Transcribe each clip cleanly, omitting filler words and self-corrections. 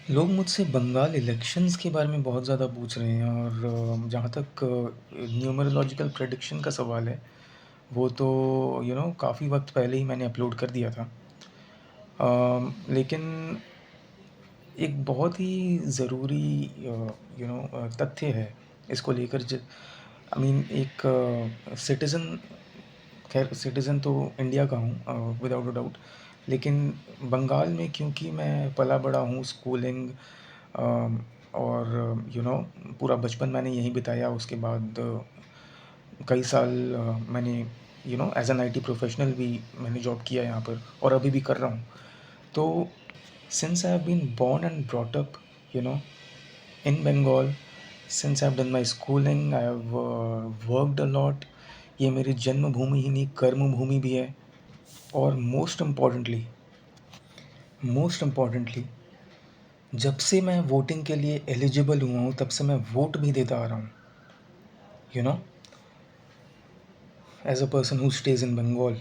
लोग मुझसे बंगाल इलेक्शंस के बारे में बहुत ज़्यादा पूछ रहे हैं और जहाँ तक न्यूमेरोलॉजिकल प्रेडिक्शन का सवाल है, वो तो काफ़ी वक़्त पहले ही मैंने अपलोड कर दिया था। लेकिन एक बहुत ही ज़रूरी तथ्य है इसको लेकर आई मीन एक सिटिज़न, खैर सिटिज़न तो इंडिया का हूँ विदाउट अ डाउट। लेकिन बंगाल में क्योंकि मैं पला-बड़ा हूँ, स्कूलिंग और पूरा बचपन मैंने यहीं बिताया। उसके बाद कई साल मैंने एज़ एन आईटी प्रोफ़ेशनल भी मैंने जॉब किया यहाँ पर और अभी भी कर रहा हूँ। तो since I have been born and brought up you know in Bengal, since I have done my schooling, I have worked a lot. ये मेरी जन्मभूमि ही नहीं, कर्म भूमि भी है। और मोस्ट इम्पॉर्टेंटली जब से मैं वोटिंग के लिए एलिजिबल हुआ हूँ, तब से मैं वोट भी देता आ रहा हूँ, you know as a person who stays in Bengal.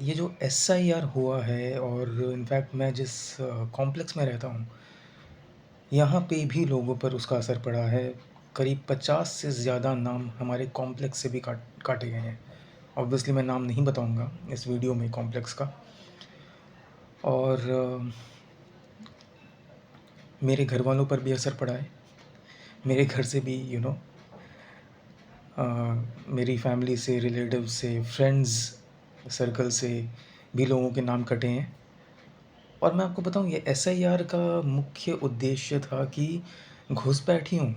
ये जो एसआईआर हुआ है, और इनफैक्ट मैं जिस कॉम्प्लेक्स में रहता हूँ, यहाँ पे भी लोगों पर उसका असर पड़ा है। करीब 50 से ज़्यादा नाम हमारे कॉम्प्लेक्स से भी काटे गए हैं। ऑब्वियसली मैं नाम नहीं बताऊंगा इस वीडियो में कॉम्प्लेक्स का। और मेरे घर वालों पर भी असर पड़ा है। मेरे घर से भी मेरी फैमिली से, रिलेटिव से, फ्रेंड्स सर्कल से भी लोगों के नाम कटे हैं। और मैं आपको बताऊं, ये एसआईआर का मुख्य उद्देश्य था कि घुसपैठियों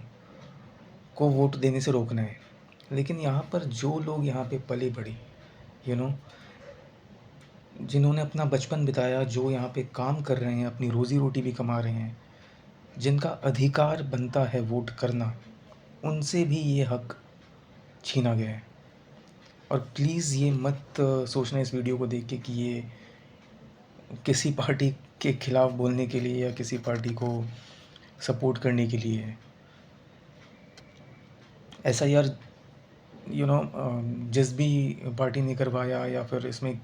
को वोट देने से रोकना है। लेकिन यहाँ पर जो लोग यहाँ पे पले बढ़े, यू नो जिन्होंने अपना बचपन बिताया, जो यहाँ पे काम कर रहे हैं, अपनी रोज़ी रोटी भी कमा रहे हैं, जिनका अधिकार बनता है वोट करना, उनसे भी ये हक छीना गया है। और प्लीज़ ये मत सोचना इस वीडियो को देख के कि ये किसी पार्टी के खिलाफ बोलने के लिए या किसी पार्टी को सपोर्ट करने के लिए है। एसआईआर जिस भी पार्टी ने करवाया, या फिर इसमें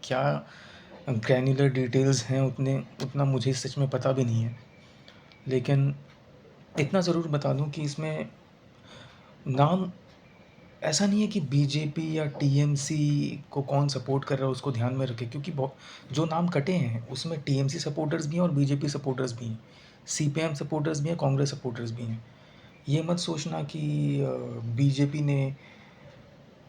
क्या ग्रैन्युलर डिटेल्स हैं, उतना मुझे सच में पता भी नहीं है। लेकिन इतना ज़रूर बता दूं कि इसमें नाम, ऐसा नहीं है कि बीजेपी या टीएमसी को कौन सपोर्ट कर रहा है उसको ध्यान में रखे, क्योंकि जो नाम कटे हैं उसमें टीएमसी सपोर्टर्स भी हैं और बीजेपी सपोर्टर्स भी हैं, सीपीएम सपोर्टर्स भी हैं, कांग्रेस सपोर्टर्स भी हैं। ये मत सोचना कि बीजेपी ने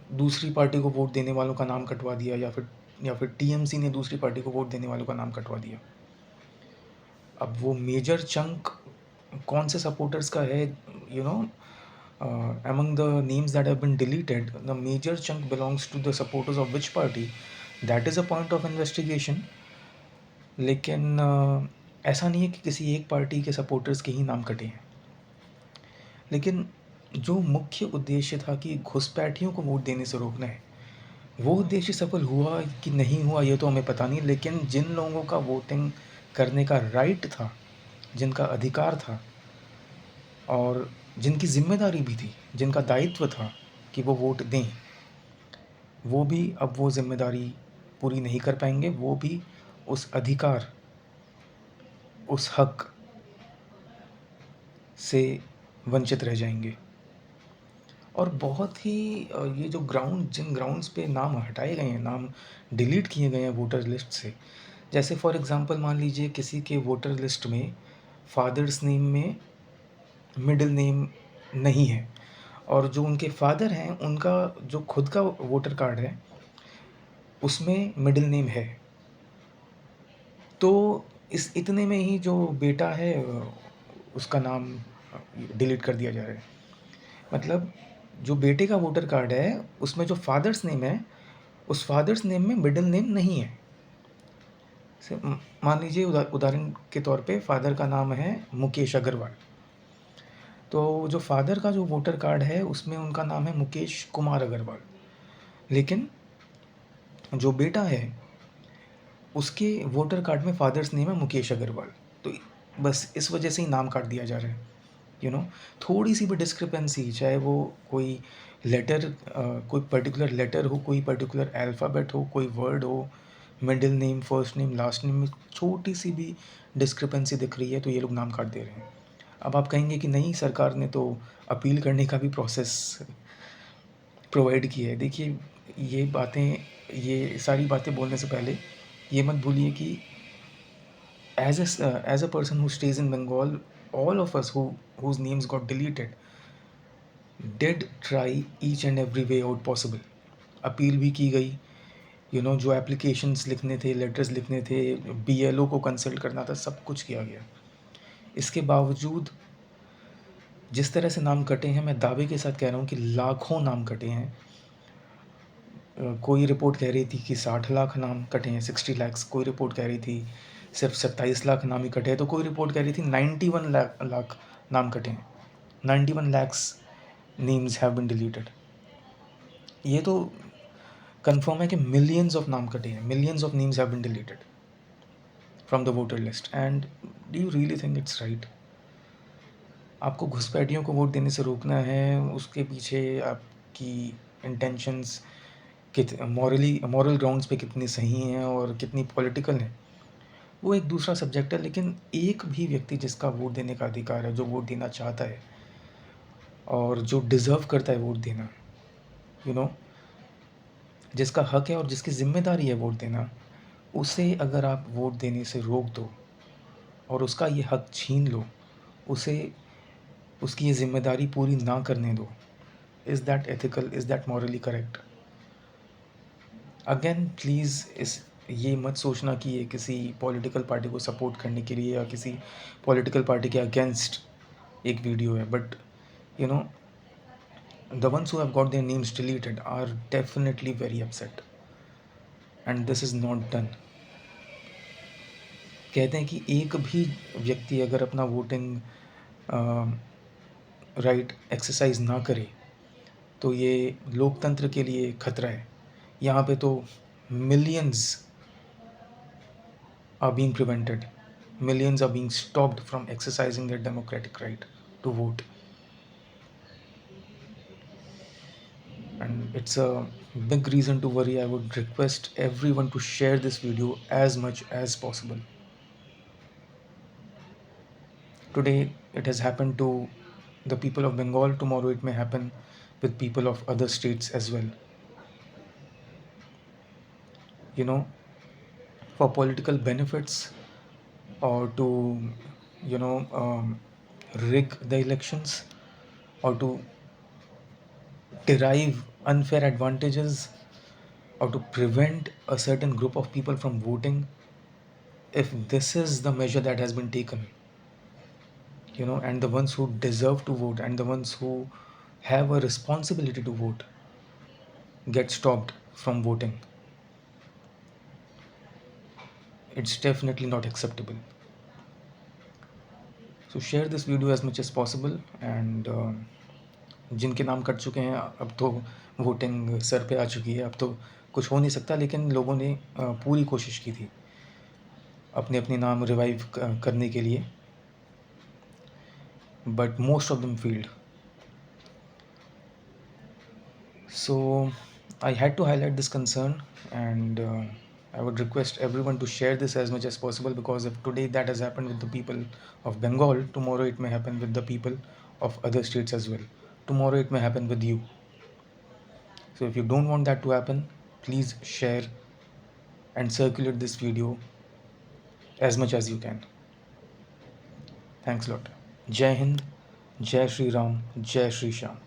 दूसरी पार्टी को वोट देने वालों का नाम कटवा दिया, या फिर टीएमसी ने दूसरी पार्टी को वोट देने वालों का नाम कटवा दिया। अब वो मेजर चंक कौन से सपोर्टर्स का है, you know among the names that have been deleted, the major chunk belongs to the supporters of which party? That is a point of investigation. लेकिन ऐसा नहीं है कि किसी एक पार्टी के सपोर्टर्स के ही नाम कटे हैं। लेकिन जो मुख्य उद्देश्य था कि घुसपैठियों को वोट देने से रोकना है, वो उद्देश्य सफल हुआ कि नहीं हुआ ये तो हमें पता नहीं। लेकिन जिन लोगों का वोटिंग करने का राइट था, जिनका अधिकार था, और जिनकी जिम्मेदारी भी थी, जिनका दायित्व था कि वो वोट दें, वो भी अब वो जिम्मेदारी पूरी नहीं कर पाएंगे। वो भी उस अधिकार, उस हक से वंचित रह जाएंगे। और बहुत ही ये जो जिन ग्राउंड्स पे नाम हटाए गए हैं, नाम डिलीट किए गए हैं वोटर लिस्ट से, जैसे फॉर एग्ज़ाम्पल मान लीजिए किसी के वोटर लिस्ट में फादर्स नेम में मिडिल नेम नहीं है, और जो उनके फादर हैं उनका जो खुद का वोटर कार्ड है उसमें मिडिल नेम है। तो इस इतने में ही जो बेटा है उसका नाम डिलीट कर दिया जा रहा है। मतलब जो बेटे का वोटर कार्ड है उसमें जो फादर्स नेम है, उस फादर्स नेम में मिडिल नेम नहीं है। मान लीजिए उदाहरण के तौर पे फादर का नाम है मुकेश अग्रवाल, तो जो फादर का जो वोटर कार्ड है उसमें उनका नाम है मुकेश कुमार अग्रवाल। लेकिन जो बेटा है उसके वोटर कार्ड में फादर्स नेम है मुकेश अग्रवाल। तो बस इस वजह से ही नाम काट दिया जा रहा है। थोड़ी सी भी डिस्क्रिपेंसी, चाहे वो कोई लेटर, कोई पर्टिकुलर लेटर हो, कोई पर्टिकुलर अल्फ़ाबेट हो, कोई वर्ड हो, middle name, first name, last name में छोटी सी भी डिस्क्रिपेंसी दिख रही है तो ये लोग नाम काट दे रहे हैं। अब आप कहेंगे कि नहीं, सरकार ने तो अपील करने का भी प्रोसेस प्रोवाइड किया है। देखिए, ये बातें, ये सारी बातें बोलने से पहले ये मत भूलिए कि as a person who stays in Bengal, all of us whose names got deleted did try each and every way out possible. Appeal भी की गई, जो एप्लीकेशंस लिखने थे, लेटर्स लिखने थे, BLO को कंसल्ट करना था, सब कुछ किया गया। इसके बावजूद जिस तरह से नाम कटे हैं, मैं दावे के साथ कह रहा हूँ कि लाखों नाम कटे हैं। कोई रिपोर्ट कह रही थी कि 60 लाख नाम कटे हैं, 60 lakhs। कोई रिपोर्ट कह रही थी सिर्फ 27 लाख नाम ही कटे हैं, तो कोई रिपोर्ट कह रही थी 91 लाख नाम कटे हैं। 91 lakhs names have been deleted. ये तो कंफर्म है कि मिलियंस ऑफ नाम कटे हैं, millions of names have been deleted from the voter list. And do you really think it's right? आपको घुसपैठियों को वोट देने से रोकना है, उसके पीछे आपकी इंटेंशंस मॉरल ग्राउंड्स पे कितनी सही हैं और कितनी पॉलिटिकल हैं, वो एक दूसरा सब्जेक्ट है। लेकिन एक भी व्यक्ति जिसका वोट देने का अधिकार है, जो वोट देना चाहता है और जो डिज़र्व करता है वोट देना, यू नो जिसका हक है और जिसकी ज़िम्मेदारी है वोट देना, उसे अगर आप वोट देने से रोक दो और उसका ये हक छीन लो, उसे उसकी ये ज़िम्मेदारी पूरी ना करने दो, is that ethical? Is that morally correct? Again please ये मत सोचना कि ये किसी पॉलिटिकल पार्टी को सपोर्ट करने के लिए या किसी पॉलिटिकल पार्टी के अगेंस्ट एक वीडियो है, but you know the ones who have got their names deleted are definitely very upset, and this is not done. कहते हैं कि एक भी व्यक्ति अगर अपना वोटिंग राइट एक्सरसाइज ना करे तो ये लोकतंत्र के लिए खतरा है। यहाँ पे तो millions are being prevented, millions are being stopped from exercising their democratic right to vote. And it's a big reason to worry. I would request everyone to share this video as much as possible. Today it has happened to the people of Bengal, tomorrow it may happen with people of other states as well. For political benefits or to, rig the elections or to derive unfair advantages or to prevent a certain group of people from voting, if this is the measure that has been taken, and the ones who deserve to vote and the ones who have a responsibility to vote get stopped from voting, it's definitely not acceptable. So share this video as much as possible, and जिनके नाम cut चुके हैं, अब तो voting sir पे आ चुकी है, अब तो कुछ हो नहीं सकता, लेकिन लोगों ने पूरी कोशिश की थी अपने अपने नाम रिवाइव करने के लिए, but most of them failed. So I had to highlight this concern, and I would request everyone to share this as much as possible, because if today that has happened with the people of Bengal, tomorrow it may happen with the people of other states as well. Tomorrow it may happen with you. So if you don't want that to happen, please share and circulate this video as much as you can. Thanks a lot. Jai Hind, Jai Shri Ram, Jai Shri Shyam.